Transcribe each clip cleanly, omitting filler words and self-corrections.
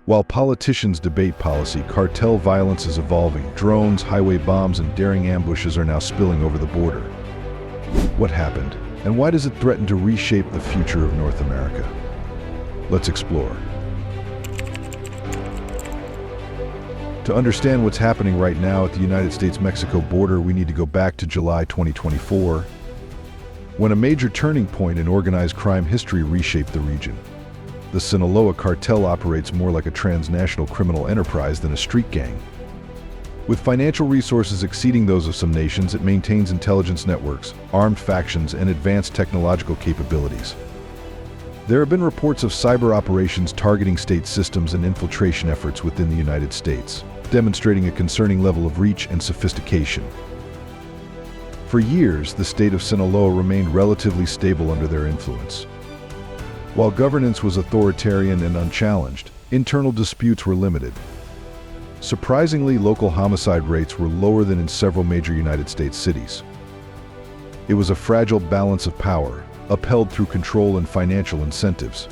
While politicians debate policy, cartel violence is evolving. Drones, highway bombs, and daring ambushes are now spilling over the border. What happened, and why does it threaten to reshape the future of North America? Let's explore. To understand what's happening right now at the United States-Mexico border, we need to go back to July 2024, when a major turning point in organized crime history reshaped the region. The Sinaloa cartel operates more like a transnational criminal enterprise than a street gang. With financial resources exceeding those of some nations, it maintains intelligence networks, armed factions, and advanced technological capabilities. There have been reports of cyber operations targeting state systems and infiltration efforts within the United States, demonstrating a concerning level of reach and sophistication. For years, the state of Sinaloa remained relatively stable under their influence. While governance was authoritarian and unchallenged, internal disputes were limited. Surprisingly, local homicide rates were lower than in several major United States cities. It was a fragile balance of power, upheld through control and financial incentives.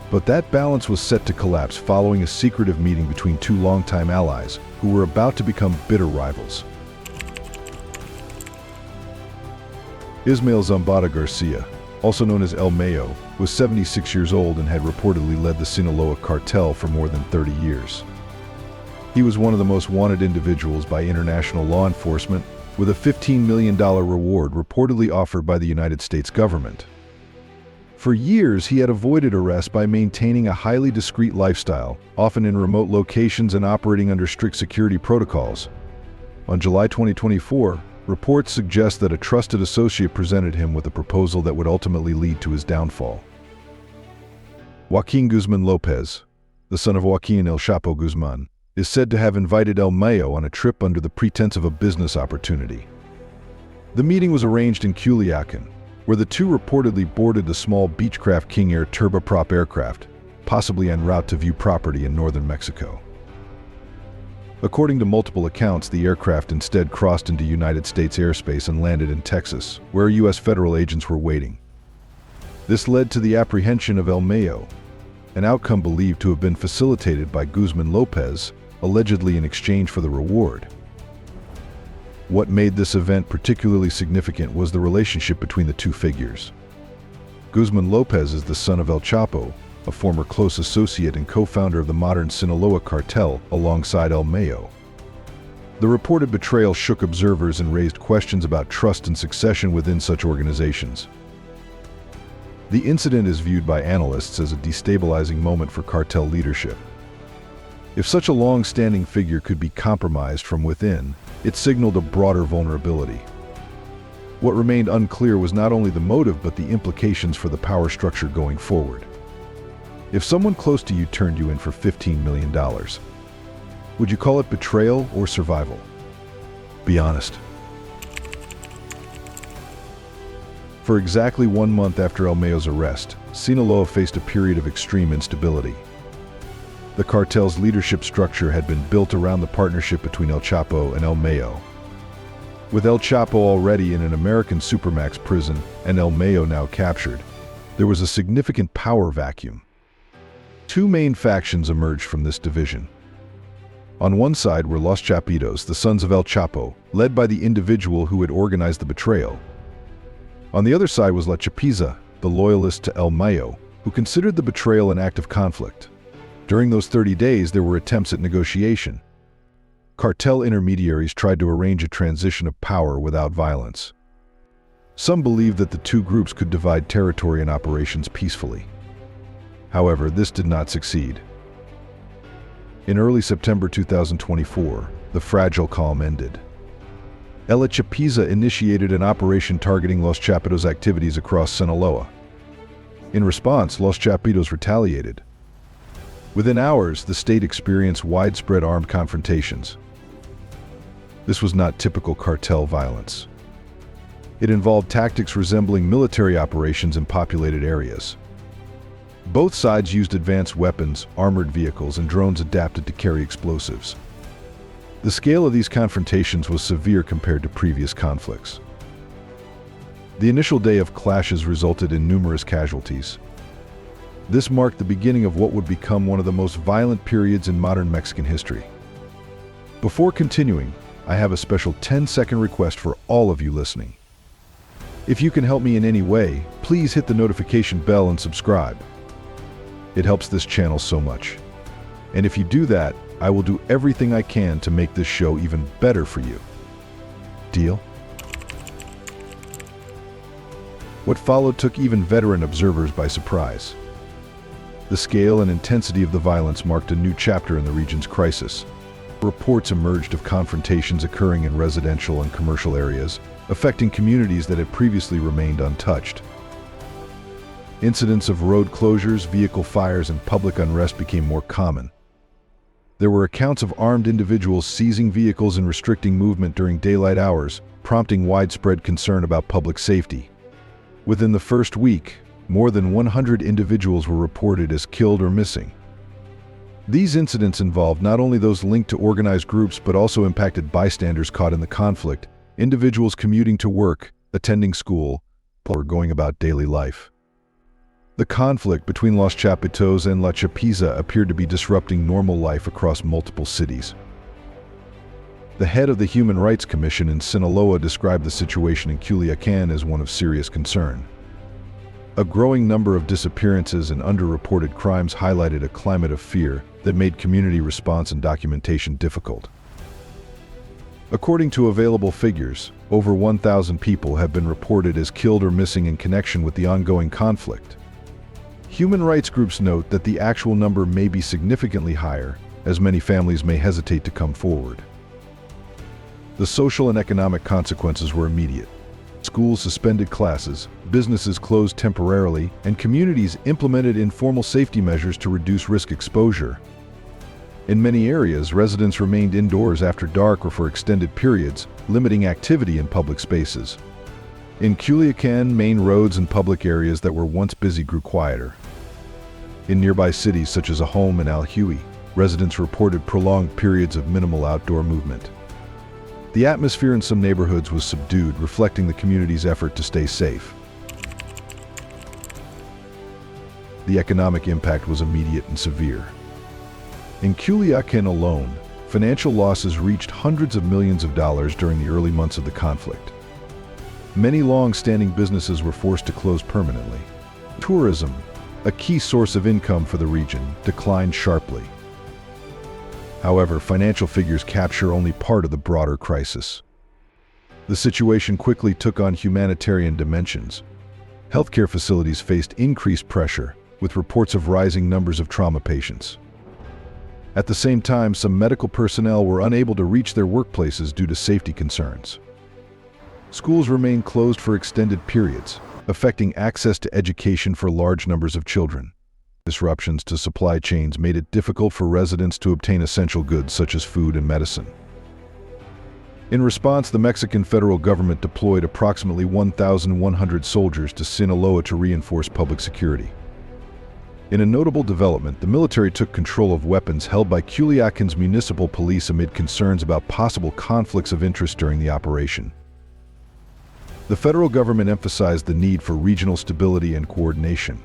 But that balance was set to collapse following a secretive meeting between two longtime allies who were about to become bitter rivals. Ismael Zambada Garcia, also known as El Mayo, was 76 years old and had reportedly led the Sinaloa cartel for more than 30 years. He was one of the most wanted individuals by international law enforcement, with a $15 million reward reportedly offered by the United States government. For years, he had avoided arrest by maintaining a highly discreet lifestyle, often in remote locations and operating under strict security protocols. On July 2024, reports suggest that a trusted associate presented him with a proposal that would ultimately lead to his downfall. Joaquin Guzman Lopez, the son of Joaquin El Chapo Guzman, is said to have invited El Mayo on a trip under the pretense of a business opportunity. The meeting was arranged in Culiacan, where the two reportedly boarded the small Beechcraft King Air turboprop aircraft, possibly en route to view property in northern Mexico. According to multiple accounts, the aircraft instead crossed into United States airspace and landed in Texas, where U.S. federal agents were waiting. This led to the apprehension of El Mayo, an outcome believed to have been facilitated by Guzman Lopez, allegedly in exchange for the reward. What made this event particularly significant was the relationship between the two figures. Guzman Lopez is the son of El Chapo, a former close associate and co-founder of the modern Sinaloa cartel alongside El Mayo. The reported betrayal shook observers and raised questions about trust and succession within such organizations. The incident is viewed by analysts as a destabilizing moment for cartel leadership. If such a long-standing figure could be compromised from within, it signaled a broader vulnerability. What remained unclear was not only the motive but the implications for the power structure going forward. If someone close to you turned you in for $15 million, would you call it betrayal or survival? Be honest. For exactly 1 month after El Mayo's arrest, Sinaloa faced a period of extreme instability. The cartel's leadership structure had been built around the partnership between El Chapo and El Mayo. With El Chapo already in an American supermax prison and El Mayo now captured, there was a significant power vacuum. Two main factions emerged from this division. On one side were Los Chapitos, the sons of El Chapo, led by the individual who had organized the betrayal. On the other side was La Chapiza, the loyalist to El Mayo, who considered the betrayal an act of conflict. During those 30 days, there were attempts at negotiation. Cartel intermediaries tried to arrange a transition of power without violence. Some believed that the two groups could divide territory and operations peacefully. However, this did not succeed. In early September 2024, the fragile calm ended. El Chapiza initiated an operation targeting Los Chapitos' activities across Sinaloa. In response, Los Chapitos retaliated. Within hours, the state experienced widespread armed confrontations. This was not typical cartel violence. It involved tactics resembling military operations in populated areas. Both sides used advanced weapons, armored vehicles, and drones adapted to carry explosives. The scale of these confrontations was severe compared to previous conflicts. The initial day of clashes resulted in numerous casualties. This marked the beginning of what would become one of the most violent periods in modern Mexican history. Before continuing, I have a special 10-second request for all of you listening. If you can help me in any way, please hit the notification bell and subscribe. It helps this channel so much. And if you do that, I will do everything I can to make this show even better for you. Deal? What followed took even veteran observers by surprise. The scale and intensity of the violence marked a new chapter in the region's crisis. Reports emerged of confrontations occurring in residential and commercial areas, affecting communities that had previously remained untouched. Incidents of road closures, vehicle fires, and public unrest became more common. There were accounts of armed individuals seizing vehicles and restricting movement during daylight hours, prompting widespread concern about public safety. Within the first week, more than 100 individuals were reported as killed or missing. These incidents involved not only those linked to organized groups but also impacted bystanders caught in the conflict, individuals commuting to work, attending school, or going about daily life. The conflict between Los Chapitos and La Chapiza appeared to be disrupting normal life across multiple cities. The head of the Human Rights Commission in Sinaloa described the situation in Culiacan as one of serious concern. A growing number of disappearances and underreported crimes highlighted a climate of fear that made community response and documentation difficult. According to available figures, over 1,000 people have been reported as killed or missing in connection with the ongoing conflict. Human rights groups note that the actual number may be significantly higher, as many families may hesitate to come forward. The social and economic consequences were immediate. Schools suspended classes, businesses closed temporarily, and communities implemented informal safety measures to reduce risk exposure. In many areas, residents remained indoors after dark or for extended periods, limiting activity in public spaces. In Culiacan, main roads and public areas that were once busy grew quieter. In nearby cities such as Ahome and Alhuey, residents reported prolonged periods of minimal outdoor movement. The atmosphere in some neighborhoods was subdued, reflecting the community's effort to stay safe. The economic impact was immediate and severe. In Culiacan alone, financial losses reached hundreds of millions of dollars during the early months of the conflict. Many long-standing businesses were forced to close permanently. Tourism, a key source of income for the region, declined sharply. However, financial figures capture only part of the broader crisis. The situation quickly took on humanitarian dimensions. Healthcare facilities faced increased pressure, with reports of rising numbers of trauma patients. At the same time, some medical personnel were unable to reach their workplaces due to safety concerns. Schools remained closed for extended periods, affecting access to education for large numbers of children. Disruptions to supply chains made it difficult for residents to obtain essential goods such as food and medicine. In response, the Mexican federal government deployed approximately 1,100 soldiers to Sinaloa to reinforce public security. In a notable development, the military took control of weapons held by Culiacan's municipal police amid concerns about possible conflicts of interest during the operation. The federal government emphasized the need for regional stability and coordination.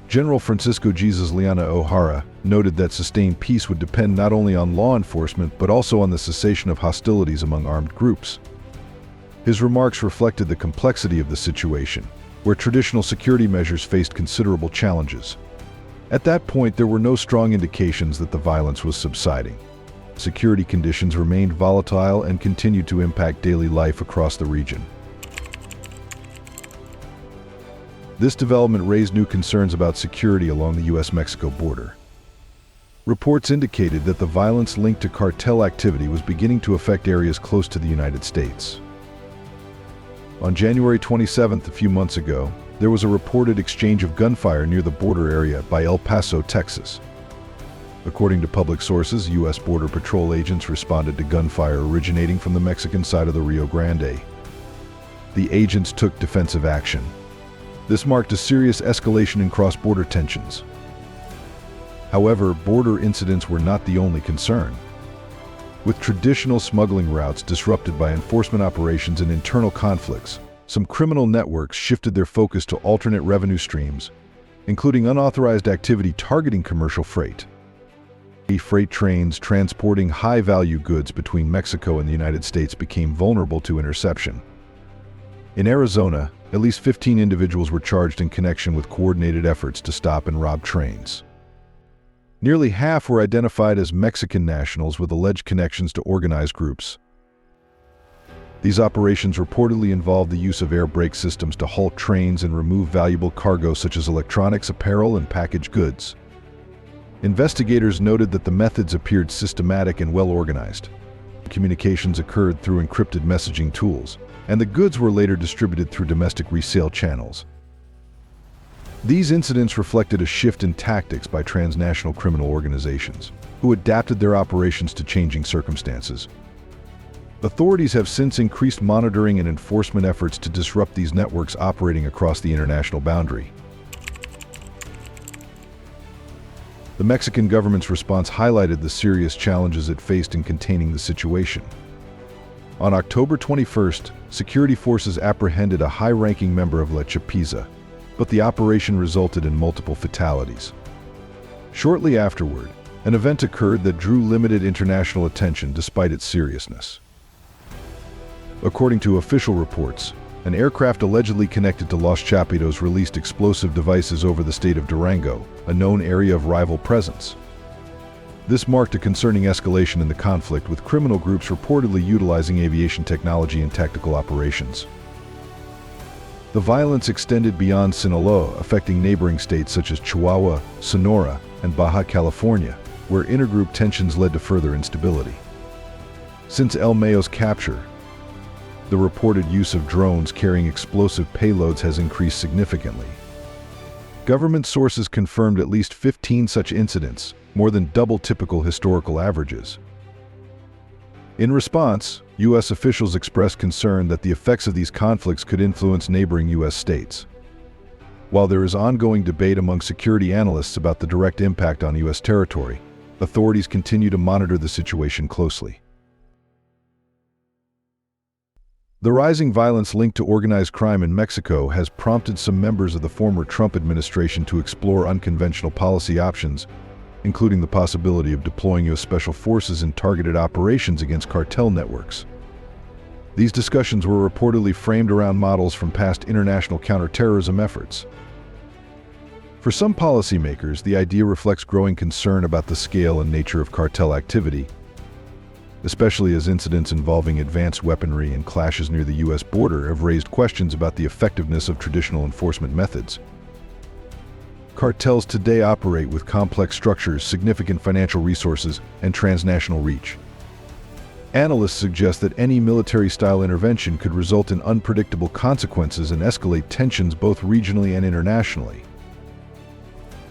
General Francisco Jesus Liana O'Hara noted that sustained peace would depend not only on law enforcement but also on the cessation of hostilities among armed groups. His remarks reflected the complexity of the situation, where traditional security measures faced considerable challenges. At that point, there were no strong indications that the violence was subsiding. Security conditions remained volatile and continued to impact daily life across the region. This development raised new concerns about security along the U.S.-Mexico border. Reports indicated that the violence linked to cartel activity was beginning to affect areas close to the United States. On January 27th, a few months ago, there was a reported exchange of gunfire near the border area by El Paso, Texas. According to public sources, U.S. Border Patrol agents responded to gunfire originating from the Mexican side of the Rio Grande. The agents took defensive action. This marked a serious escalation in cross-border tensions. However, border incidents were not the only concern. With traditional smuggling routes disrupted by enforcement operations and internal conflicts, some criminal networks shifted their focus to alternate revenue streams, including unauthorized activity targeting commercial freight. Freight trains transporting high-value goods between Mexico and the United States became vulnerable to interception. In Arizona, at least 15 individuals were charged in connection with coordinated efforts to stop and rob trains. Nearly half were identified as Mexican nationals with alleged connections to organized groups. These operations reportedly involved the use of air brake systems to halt trains and remove valuable cargo such as electronics, apparel, and packaged goods. Investigators noted that the methods appeared systematic and well-organized. Communications occurred through encrypted messaging tools, and the goods were later distributed through domestic resale channels. These incidents reflected a shift in tactics by transnational criminal organizations, who adapted their operations to changing circumstances. Authorities have since increased monitoring and enforcement efforts to disrupt these networks operating across the international boundary. The Mexican government's response highlighted the serious challenges it faced in containing the situation. On October 21st, security forces apprehended a high-ranking member of La Chapiza, but the operation resulted in multiple fatalities. Shortly afterward, an event occurred that drew limited international attention despite its seriousness. According to official reports, an aircraft allegedly connected to Los Chapitos released explosive devices over the state of Durango, a known area of rival presence. This marked a concerning escalation in the conflict, with criminal groups reportedly utilizing aviation technology in tactical operations. The violence extended beyond Sinaloa, affecting neighboring states such as Chihuahua, Sonora, and Baja California, where intergroup tensions led to further instability. Since El Mayo's capture, the reported use of drones carrying explosive payloads has increased significantly. Government sources confirmed at least 15 such incidents, more than double typical historical averages. In response, U.S. officials expressed concern that the effects of these conflicts could influence neighboring U.S. states. While there is ongoing debate among security analysts about the direct impact on U.S. territory, authorities continue to monitor the situation closely. The rising violence linked to organized crime in Mexico has prompted some members of the former Trump administration to explore unconventional policy options, including the possibility of deploying U.S. special forces in targeted operations against cartel networks. These discussions were reportedly framed around models from past international counterterrorism efforts. For some policymakers, the idea reflects growing concern about the scale and nature of cartel activity, especially as incidents involving advanced weaponry and clashes near the U.S. border have raised questions about the effectiveness of traditional enforcement methods. Cartels today operate with complex structures, significant financial resources, and transnational reach. Analysts suggest that any military-style intervention could result in unpredictable consequences and escalate tensions both regionally and internationally.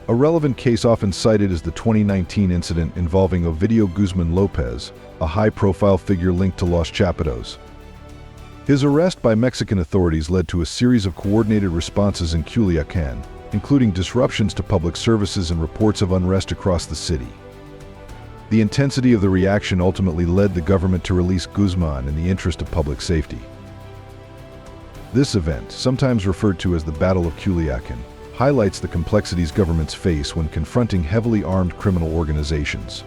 A relevant case often cited is the 2019 incident involving Ovidio Guzman Lopez, a high-profile figure linked to Los Chapitos. His arrest by Mexican authorities led to a series of coordinated responses in Culiacan, including disruptions to public services and reports of unrest across the city. The intensity of the reaction ultimately led the government to release Guzman in the interest of public safety. This event, sometimes referred to as the Battle of Culiacan, highlights the complexities governments face when confronting heavily armed criminal organizations.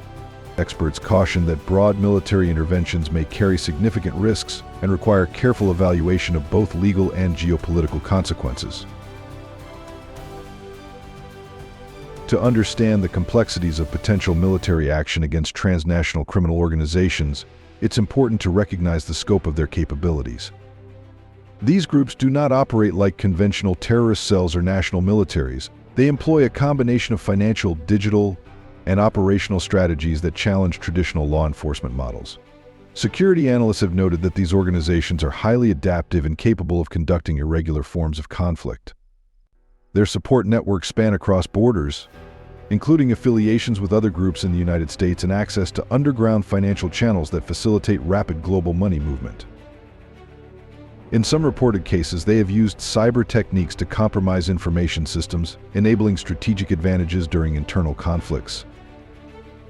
Experts caution that broad military interventions may carry significant risks and require careful evaluation of both legal and geopolitical consequences. To understand the complexities of potential military action against transnational criminal organizations, it's important to recognize the scope of their capabilities. These groups do not operate like conventional terrorist cells or national militaries. They employ a combination of financial, digital, and operational strategies that challenge traditional law enforcement models. Security analysts have noted that these organizations are highly adaptive and capable of conducting irregular forms of conflict. Their support networks span across borders, including affiliations with other groups in the United States and access to underground financial channels that facilitate rapid global money movement. In some reported cases, they have used cyber techniques to compromise information systems, enabling strategic advantages during internal conflicts.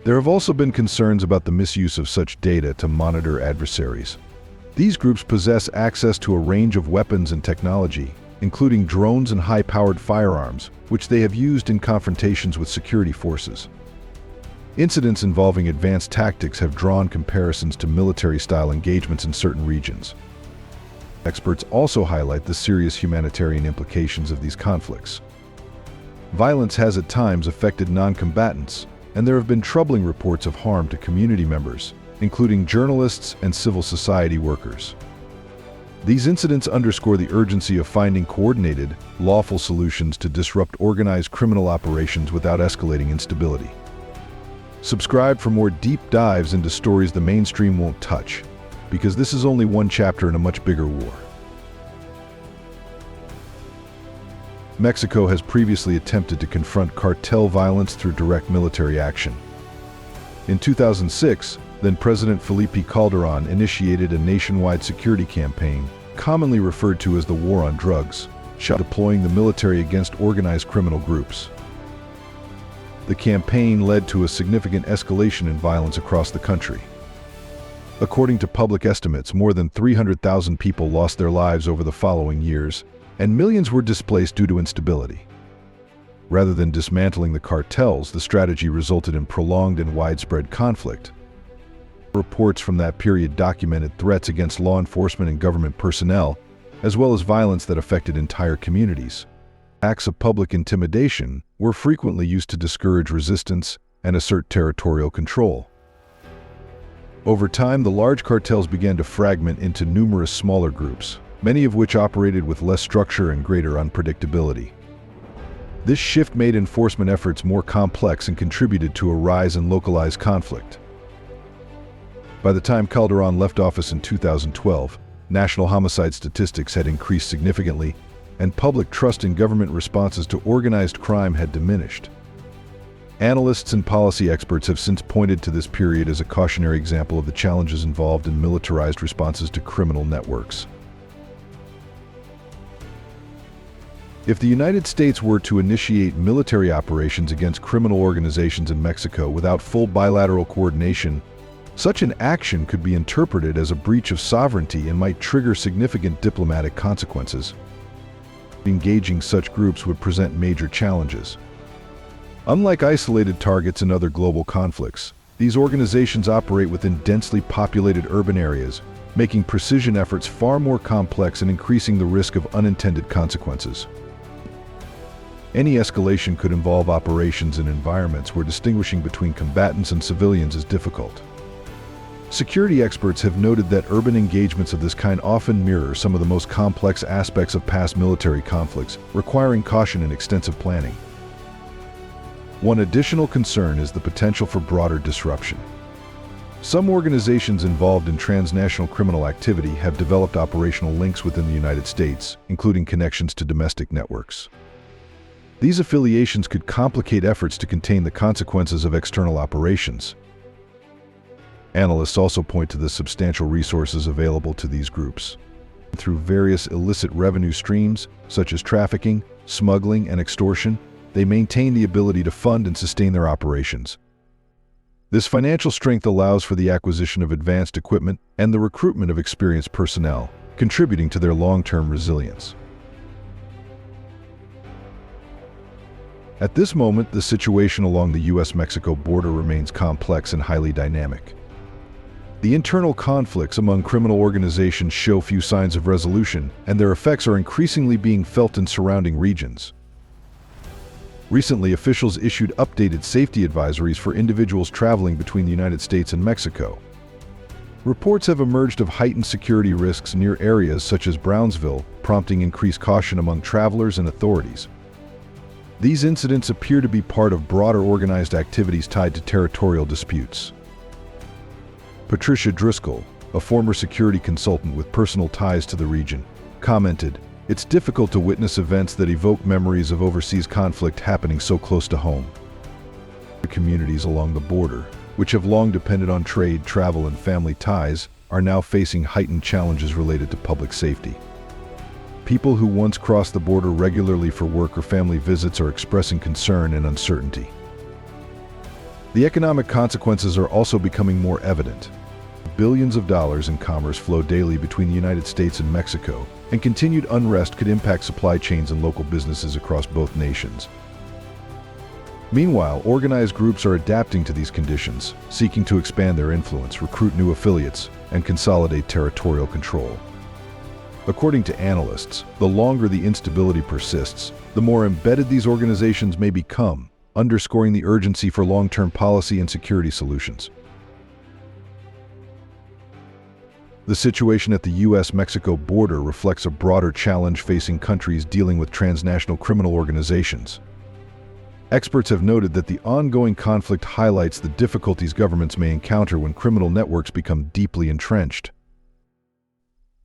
There have also been concerns about the misuse of such data to monitor adversaries. These groups possess access to a range of weapons and technology, including drones and high-powered firearms, which they have used in confrontations with security forces. Incidents involving advanced tactics have drawn comparisons to military-style engagements in certain regions. Experts also highlight the serious humanitarian implications of these conflicts. Violence has at times affected non-combatants, and there have been troubling reports of harm to community members, including journalists and civil society workers. These incidents underscore the urgency of finding coordinated, lawful solutions to disrupt organized criminal operations without escalating instability. Subscribe for more deep dives into stories the mainstream won't touch, because this is only one chapter in a much bigger war. Mexico has previously attempted to confront cartel violence through direct military action. In 2006, then-President Felipe Calderón initiated a nationwide security campaign, commonly referred to as the War on Drugs, deploying the military against organized criminal groups. The campaign led to a significant escalation in violence across the country. According to public estimates, more than 300,000 people lost their lives over the following years, and millions were displaced due to instability. Rather than dismantling the cartels, the strategy resulted in prolonged and widespread conflict. Reports from that period documented threats against law enforcement and government personnel, as well as violence that affected entire communities. Acts of public intimidation were frequently used to discourage resistance and assert territorial control. Over time, the large cartels began to fragment into numerous smaller groups, many of which operated with less structure and greater unpredictability. This shift made enforcement efforts more complex and contributed to a rise in localized conflict. By the time Calderón left office in 2012, national homicide statistics had increased significantly, and public trust in government responses to organized crime had diminished. Analysts and policy experts have since pointed to this period as a cautionary example of the challenges involved in militarized responses to criminal networks. If the United States were to initiate military operations against criminal organizations in Mexico without full bilateral coordination, such an action could be interpreted as a breach of sovereignty and might trigger significant diplomatic consequences. Engaging such groups would present major challenges. Unlike isolated targets in other global conflicts, these organizations operate within densely populated urban areas, making precision efforts far more complex and increasing the risk of unintended consequences. Any escalation could involve operations in environments where distinguishing between combatants and civilians is difficult. Security experts have noted that urban engagements of this kind often mirror some of the most complex aspects of past military conflicts, requiring caution and extensive planning. One additional concern is the potential for broader disruption. Some organizations involved in transnational criminal activity have developed operational links within the United States, including connections to domestic networks. These affiliations could complicate efforts to contain the consequences of external operations. Analysts also point to the substantial resources available to these groups. Through various illicit revenue streams, such as trafficking, smuggling, and extortion, they maintain the ability to fund and sustain their operations. This financial strength allows for the acquisition of advanced equipment and the recruitment of experienced personnel, contributing to their long-term resilience. At this moment, the situation along the U.S.-Mexico border remains complex and highly dynamic. The internal conflicts among criminal organizations show few signs of resolution, and their effects are increasingly being felt in surrounding regions. Recently, officials issued updated safety advisories for individuals traveling between the United States and Mexico. Reports have emerged of heightened security risks near areas such as Brownsville, prompting increased caution among travelers and authorities. These incidents appear to be part of broader organized activities tied to territorial disputes. Patricia Driscoll, a former security consultant with personal ties to the region, commented, "It's difficult to witness events that evoke memories of overseas conflict happening so close to home." The communities along the border, which have long depended on trade, travel, and family ties, are now facing heightened challenges related to public safety. People who once crossed the border regularly for work or family visits are expressing concern and uncertainty. The economic consequences are also becoming more evident. Billions of dollars in commerce flow daily between the United States and Mexico, and continued unrest could impact supply chains and local businesses across both nations. Meanwhile, organized groups are adapting to these conditions, seeking to expand their influence, recruit new affiliates, and consolidate territorial control. According to analysts, the longer the instability persists, the more embedded these organizations may become, underscoring the urgency for long-term policy and security solutions. The situation at the US-Mexico border reflects a broader challenge facing countries dealing with transnational criminal organizations. Experts have noted that the ongoing conflict highlights the difficulties governments may encounter when criminal networks become deeply entrenched.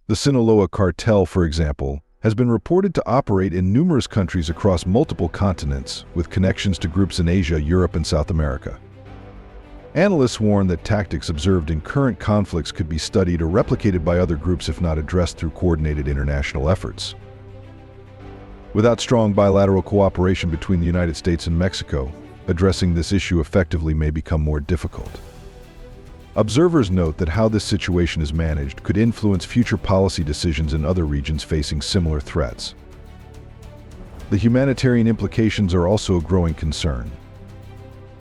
The Sinaloa cartel, for example, has been reported to operate in numerous countries across multiple continents, with connections to groups in Asia, Europe, and South America. Analysts warn that tactics observed in current conflicts could be studied or replicated by other groups if not addressed through coordinated international efforts. Without strong bilateral cooperation between the United States and Mexico, addressing this issue effectively may become more difficult. Observers note that how this situation is managed could influence future policy decisions in other regions facing similar threats. The humanitarian implications are also a growing concern.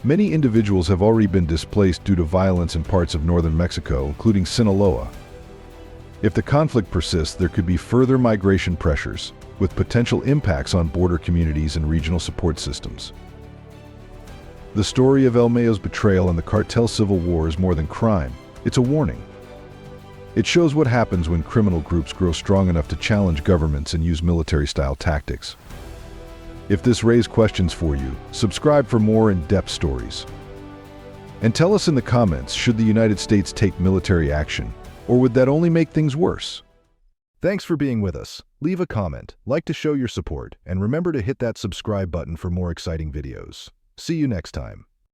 Many individuals have already been displaced due to violence in parts of northern Mexico, including Sinaloa. If the conflict persists, there could be further migration pressures, with potential impacts on border communities and regional support systems. The story of El Mayo's betrayal and the cartel civil war is more than crime, it's a warning. It shows what happens when criminal groups grow strong enough to challenge governments and use military-style tactics. If this raised questions for you, subscribe for more in-depth stories. And tell us in the comments, should the United States take military action, or would that only make things worse? Thanks for being with us. Leave a comment, like to show your support, and remember to hit that subscribe button for more exciting videos. See you next time.